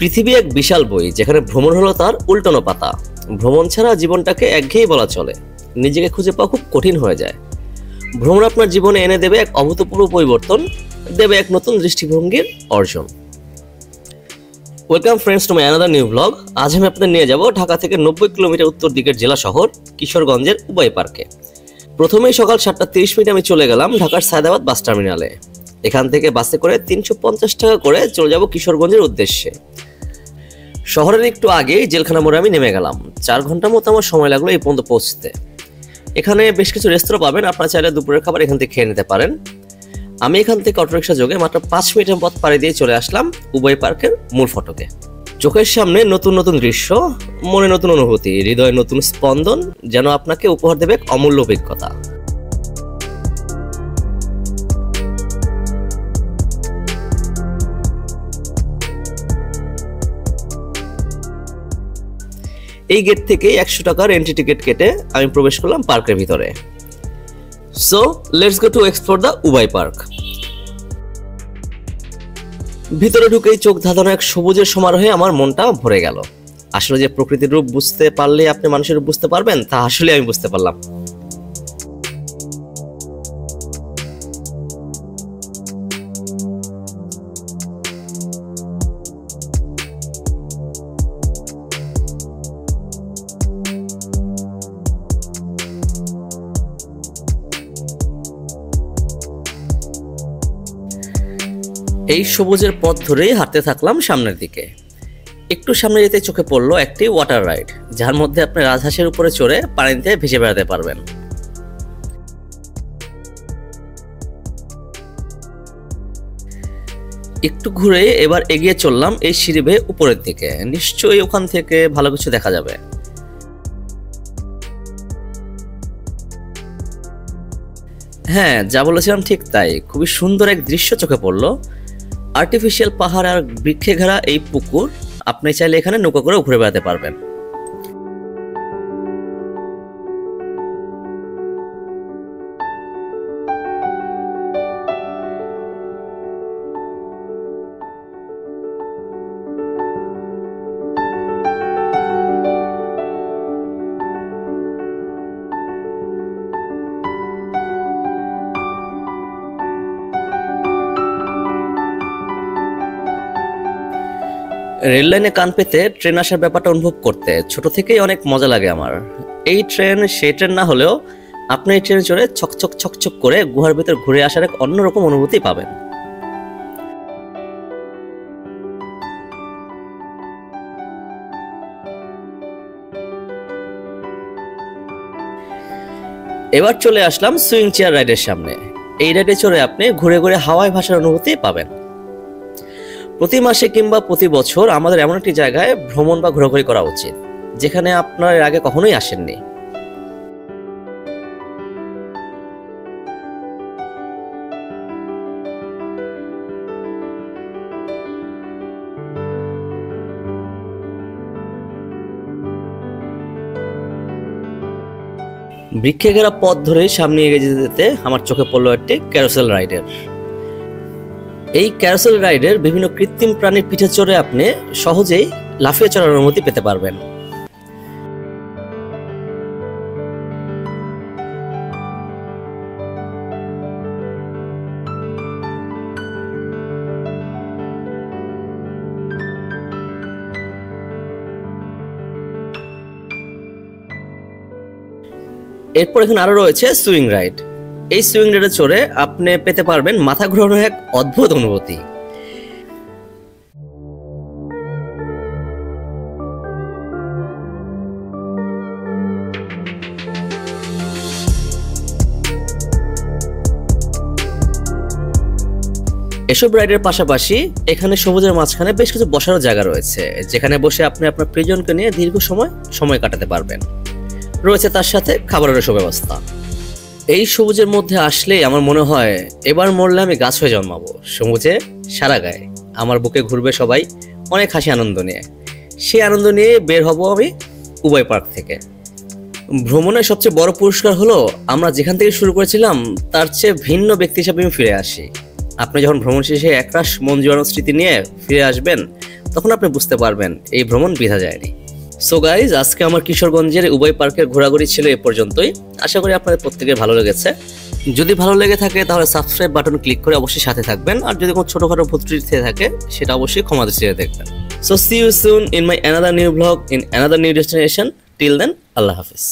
পৃথিবী এক বিশাল বই, যেখানে ভ্রমণ হলো তার উল্টানো পাতা। ভ্রমণ ছাড়া জীবনটাকে একঘেয়েই বলা চলে, নিজেকে খুঁজে পাওয়া খুব কঠিন হয়ে যায়। ভ্রমণ আপনার জীবনে এনে দেবে এক অভূতপূর্ব পরিবর্তন, দেবে এক নতুন দৃষ্টিভঙ্গির অর্জন। Welcome friends to my another new blog. আজ আমি আপনাদের নিয়ে যাব ঢাকা থেকে 90 কিলোমিটার উত্তর দিকের জেলা শহর কিশোরগঞ্জের উবাই পার্কে। প্রথমেই সকাল 7:30 আমি চলে গেলাম ঢাকার সায়দাবাদ বাস টার্মিনালে। এখান থেকে বাসে করে 350 টাকা করে চলে যাব কিশোরগঞ্জের উদ্দেশ্যে। শহরের একটু আগেই জেলখানা মোড়ে আমি নেমে গেলাম। 4 ঘন্টার মতো আমার সময় লাগলো এই পর্যন্ত পৌঁছতে। এখানে বেশ কিছু রেস্তোরাঁ পাবেন, আপনারা চাইলে দুপুরের খাবার এখান থেকে খেয়ে নিতে পারেন। আমি এখান থেকে অটোরিকশা যোগে মাত্র 5 মিনিটের পথ পাড়ি দিয়ে চলে আসলাম উবাই পার্কের মূল ফটকে। চোখের সামনে নতুন নতুন দৃশ্য, মনে নতুন অনুভূতি, হৃদয়ে নতুন স্পন্দন, যেন আপনাকে উপহার দেবে এক অমূল্য অভিজ্ঞতা। এই গেট থেকে 100 টাকার এন্ট্রি টিকিট কেটে আমি প্রবেশ করলাম পার্কের ভিতরে। So let's go to explore the উবাই পার্ক। ভিতরে ঢুকেই চোখ ধাঁধানো এক সবুজের সমারোহে আমার মনটা ভরে গেল। আসলে যে প্রকৃতির রূপ বুঝতে পারলে আপনি মানুষের রূপ বুঝতে পারবেন, তা আসলে আমি বুঝতে পারলাম। এই সবুজের পথ ধরেই হাঁটতে থাকলাম সামনের দিকে। একটু সামনে যেতে চোখে পড়লো একটি ওয়াটার রাইড, যার মধ্যে আপনি রাজহাঁসের উপরে চড়ে পানিতে ভেসে বেড়াতে পারবেন। একটু ঘুরে এবার এগিয়ে চললাম এই সিঁড়ি বেয়ে উপরের দিকে। নিশ্চয়ই ওখান থেকে ভালো কিছু দেখা যাবে। হ্যাঁ, যা বলেছিলাম ঠিক তাই। খুবই সুন্দর এক দৃশ্য চোখে পড়লো। আর্টিফিশিয়াল পাহাড় আর বৃক্ষে ঘেরা এই পুকুর, আপনি চাইলে এখানে নৌকা করে ঘুরে বেড়াতে পারবেন। রেল লাইনে কান পেতে ট্রেন আসার ব্যাপারটা অনুভব করতে ছোট থেকেই অনেক মজা লাগে আমার। এই ট্রেন সেই ট্রেন না হলেও আপনি এই ট্রেনে চড়ে ছকছক ছকছক করে গুহার ভিতর ঘুরে আসার এক অন্যরকম অনুভূতি পাবেন। এবার চলে আসলাম সুইং চেয়ার রাইডের সামনে। এই রাইডে চড়ে আপনি ঘুরে ঘুরে হাওয়ায় ভাসার অনুভূতি পাবেন। প্রতি মাসে কিংবা প্রতি বছর আমাদের এমন একটি জায়গায় ভ্রমণ বা ঘোরাঘুরি করা উচিত, যেখানে আপনার এর আগে কখনোই আসেননি। বৃক্ষে ঘেরা পথ ধরে সামনে এগিয়ে যেতে যেতে আমার চোখে পড়লো একটি ক্যারোসেল রাইডের। এই ক্যারোসেল রাইডের বিভিন্ন কৃত্রিম প্রাণীর পিঠে চড়ে আপনি সহজেই লাফিয়ে চড়ার অনুমতি পেতে পারবেন। এরপর এখানে আরো রয়েছে সুইং রাইড। এই সুইং রাইডে চড়ে আপনি পেতে পারবেন মাথা ঘোরানোর এক অদ্ভুত অনুভূতি। এসব রাইডের পাশাপাশি এখানে সবুজের মাঝখানে বেশ কিছু বসারও জায়গা রয়েছে, যেখানে বসে আপনি আপনার প্রিয়জনকে নিয়ে দীর্ঘ সময় কাটাতে পারবেন। রয়েছে তার সাথে খাবারেরও সুব্যবস্থা। এই সবুজের মধ্যে আসলেই আমার মনে হয় এবার মরলে আমি গাছ হয়ে জন্মাবো। সবুজে সারা গায়ে আমার বুকে ঘুরবে সবাই অনেক হাসি আনন্দ নিয়ে। সেই আনন্দ নিয়ে বের হব আমি উবাই পার্ক থেকে। ভ্রমণের সবচেয়ে বড় পুরস্কার হলো আমরা যেখান থেকে শুরু করেছিলাম তার চেয়ে ভিন্ন ব্যক্তি হিসেবে আমি ফিরে আসি। আপনি যখন ভ্রমণ শেষে একরাশ মন জুড়ানো স্মৃতি নিয়ে ফিরে আসবেন, তখন আপনি বুঝতে পারবেন এই ভ্রমণ বৃথা যায়নি। সো গাইজ, আজকে আমার কিশোরগঞ্জের উভয় পার্কের ঘোরাঘুরি ছিল এ পর্যন্তই। আশা করি আপনাদের প্রত্যেকের ভালো লেগেছে। যদি ভালো লেগে থাকে তাহলে সাবস্ক্রাইব বাটন ক্লিক করে অবশ্যই সাথে থাকবেন, আর যদি কোনো ছোটখাটো ভুল ত্রুটি থেকে থাকে সেটা অবশ্যই ক্ষমা দৃষ্টিতে দেখবেন। So see you soon in my another new blog in another new destination. Till then, আল্লাহ হাফিজ।